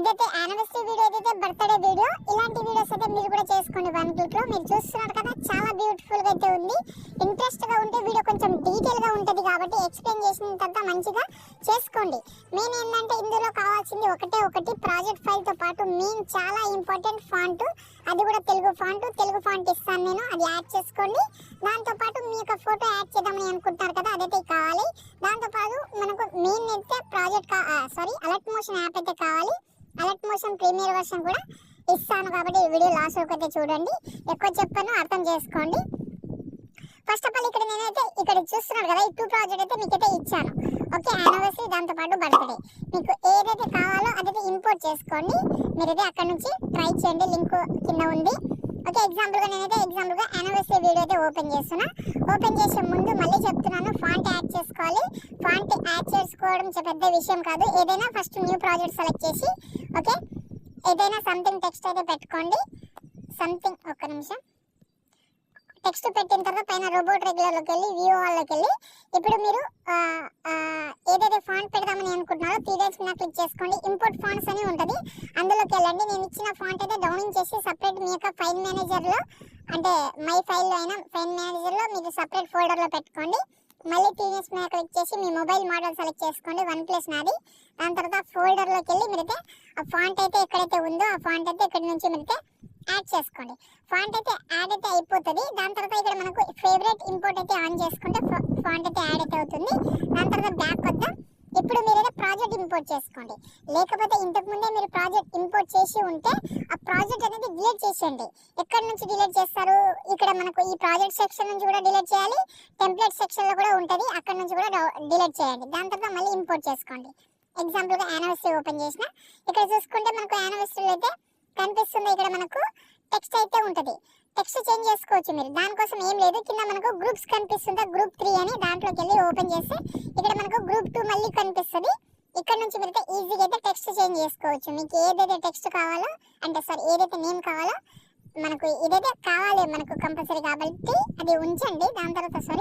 ఇదైతే anniversary video, ఏదైతే birthday video. ఇలాంటి వీడియోస్ అయితే మీరు కూడా చేసుకోండి. 1 క్లిక్ లో మీరు చూస్తున్నారు కదా, చాలా బ్యూటిఫుల్ గా అయితే ఉంది. ఇంట్రెస్ట్ గా ఉంటే వీడియో కొంచెం డీటెయిల్ గా ఉంటది కాబట్టి ఎక్స్ప్లెయిన్ చేసిన తర్వాత మంచిగా చేసుకోండి. మెయిన్ ఏంటంటే ఇందులో కావాల్సింది ఒకటి ప్రాజెక్ట్ ఫైల్ తో పాటు మెయిన్ చాలా ఇంపార్టెంట్ ఫాంట్, అది కూడా తెలుగు ఫాంట్ ఇస్తాను నేను, అది యాడ్ చేసుకోండి. దాంతో పాటు మీ యొక్క ఫోటో యాడ్ చేద్దామని అనుకుంటున్నారు కదా, అదైతే కావాలి. దాంతో పాటు మనకు మెయిన్ అయితే అలర్ట్ మోషన్ యాప్ అయితే కావాలి. అలర్ట్ మోషన్ ప్రీమియర్ వర్షన్ కూడా ఇస్తాను కాబట్టి ఈ వీడియో లాస్ట్ వరకు అయితే చూడండి. ఎక్కువ చెప్పాను, అర్థం చేసుకోండి. ఫస్ట్ ఆఫ్ ఆల్ ఇక్కడ చూస్తున్నారు కదా, ఈ 2 ప్రాజెక్ట్ అయితే మీకైతే ఇచ్చాను. ఓకే, యానివర్సరీ దాంతో పాటు బర్త్డే. మీకు ఏదైతే కావాలో అదైతే ఇంపోర్ట్ చేసుకోండి. మీరైతే అక్కడ నుంచి ట్రై చేయండి, లింక్ కింద ఉంది. ఓకే, ఎగ్జాంపుల్గా యానివర్సరీ వీడియో అయితే ఓపెన్ చేస్తున్నా. ఓపెన్ చేసే ముందు మళ్ళీ చెప్తున్నాను, ఫాంట్ యాడ్ చేసుకోవాలి. ఫాంట్ యాడ్ చేసుకోవడం పెద్ద విషయం కాదు. ఏదైనా ఫస్ట్ న్యూ ప్రాజెక్ట్ సెలెక్ట్ చేసి, ఓకే, ఏదైనా సంథింగ్ టెక్స్ట్ అయితే పెట్టుకోండి. ఒక్క నిమిషం. టెక్స్ట్ పెట్టిన తర్వాత పైన రోబోట్ రెగ్యులర్లోకి వెళ్ళి వ్యూ హాల్లోకి వెళ్ళి ఇప్పుడు మీరు ఏదైతే ఫాంట్ పెడదామని అనుకుంటున్నారో 3 డేస్ మీద క్లిక్ చేసుకోండి. ఇంపోర్ట్ ఫాంట్స్ అని ఉంటుంది, అందులోకి వెళ్ళండి. నేను ఇచ్చిన ఫాంట్ అయితే డౌన్లోడ్ చేసి సపరేట్ మీ యొక్క ఫైల్ మేనేజర్లో, అంటే మై ఫైల్లో అయినా ఫైల్ మేనేజర్లో మీరు సపరేట్ ఫోల్డర్లో పెట్టుకోండి. మళ్ళీ 3 డేస్ మీద క్లిక్ చేసి మీ మొబైల్ మోడల్ సెలెక్ట్ చేసుకోండి, OnePlus నాది. దాని తర్వాత ఫోల్డర్లోకి వెళ్ళి మీరైతే ఆ ఫాంట్ అయితే ఎక్కడైతే ఉందో ఆ ఫాంట్ అయితే ఇక్కడ నుంచి మీరైతే యాడ్ చేసుకోండి. ఫాంట్ అయితే యాడ్ అయితే అయిపోతుంది. దాని తర్వాత ఇక్కడ మనకు ఫేవరెట్ ఇంపోర్ట్ అయితే ఆన్ చేసుకుంటే ఫాంట్ అయితే యాడ్ అయితే అవుతుంది. దాని తర్వాత బ్యాక్ వద్దాం. ఇప్పుడు మీరైతే ప్రాజెక్ట్ ఇంపోర్ట్ చేసుకోండి. లేకపోతే ఇంతకుముందే మీరు ప్రాజెక్ట్ ఇంపోర్ట్ చేసి ఉంటే ఆ ప్రాజెక్ట్ అనేది డిలీట్ చేసేయండి. ఎక్కడి నుంచి డిలీట్ చేస్తారు? ఇక్కడ మనకు ఈ ప్రాజెక్ట్ సెక్షన్ నుంచి కూడా డిలీట్ చేయాలి, టెంప్లెట్ సెక్షన్లో కూడా ఉంటుంది, అక్కడ నుంచి కూడా డిలీట్ చేయండి. దాని తర్వాత మళ్ళీ ఇంపోర్ట్ చేసుకోండి. ఎగ్జాంపుల్గా యానివర్సరీ ఓపెన్ చేసిన, ఇక్కడ చూసుకుంటే మనకు యానివర్సరీ అయితే కనిపిస్తుంది. ఇక్కడ మనకు టెక్స్ట్ అయితే ఉంటుంది, టెక్స్ట్ చేంజ్ చేసుకోవచ్చు మీరు. దానికోసం ఏం లేదు, కింద మనకు గ్రూప్స్ కనిపిస్తుంది, గ్రూప్ 3 అని. దాంట్లోకి వెళ్ళి ఓపెన్ చేస్తే ఇక్కడ మనకు గ్రూప్ 2 మళ్ళీ కనిపిస్తుంది. ఇక్కడ నుంచి మీరైతే ఈజీగా అయితే టెక్స్ట్ చేంజ్ చేసుకోవచ్చు. మీకు ఏదైతే టెక్స్ట్ కావాలో, ఏదైతే నేమ్ కావాలో, మనకు ఇదైతే కావాలి మనకు కంపల్సరీ కాబట్టి అది ఉంచండి. దాని తర్వాత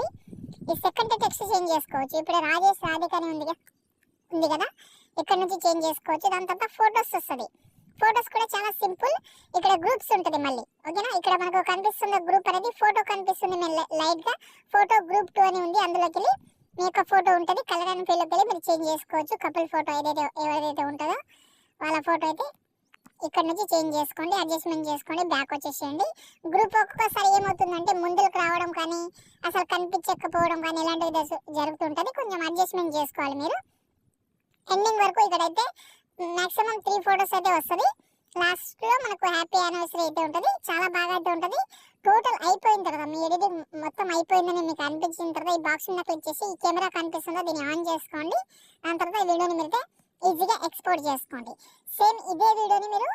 ఈ సెకండ్ టెక్స్ట్ చేంజ్ చేసుకోవచ్చు. ఇప్పుడు రాజేష్ రాధిక అని ఉంది కదా, ఇక్కడ నుంచి చేంజ్ చేసుకోవచ్చు. దాని తర్వాత ఫొటోస్ వస్తుంది. ఫొటోస్ కూడా చాలా సింపుల్. ఇక్కడ గ్రూప్స్ ఉంటుంది మళ్ళీ, ఓకేనా. ఇక్కడ మనకు కనిపిస్తుంది గ్రూప్ అనేది, ఫోటో కనిపిస్తుంది లైట్ గా. ఫోటో గ్రూప్ 2 అని ఉంది, అందులోకి వెళ్ళి మీ యొక్క ఫోటో ఉంటుంది. కలర్ అండ్ ఫీల్డ్కి వెళ్ళి మీరు చేంజ్ చేసుకోవచ్చు. కపుల్ ఫోటో ఏదైతే ఉంటుందో వాళ్ళ ఫోటో అయితే ఇక్కడ నుంచి చేంజ్ చేసుకోండి, అడ్జస్ట్మెంట్ చేసుకోండి, బ్యాక్ వచ్చేసేయండి. గ్రూప్ ఒక్కొక్కసారి ఏమవుతుందంటే ముందుకు రావడం కానీ, అసలు కనిపించకపోవడం కానీ ఇలాంటివి జరుగుతుంటుంది. కొంచెం అడ్జస్ట్మెంట్ చేసుకోవాలి మీరు. ఎండింగ్ వరకు ఇక్కడైతే మాక్సిమం 3 ఫొటోస్ అయితే వస్తుంది. లాస్ట్ లో మనకు హ్యాపీ యానివర్సరీ అయితే ఉంటుంది. చాలా బాగా అయితే ఉంటుంది. టోటల్ అయిపోయిన తర్వాత మీ ఎడిటింగ్ మొత్తం అయిపోయిందని మీకు అనిపించిన తర్వాత ఈ బాక్స్ మీద క్లిక్ చేసి ఈ కెమెరా కనిపిస్తుందో దీన్ని ఆన్ చేసుకోండి. దాని తర్వాత ఈ వీడియోని మీరు ఈజీగా ఎక్స్పోర్ట్ చేసుకోండి. సేమ్ ఇదే వీడియోని మీరు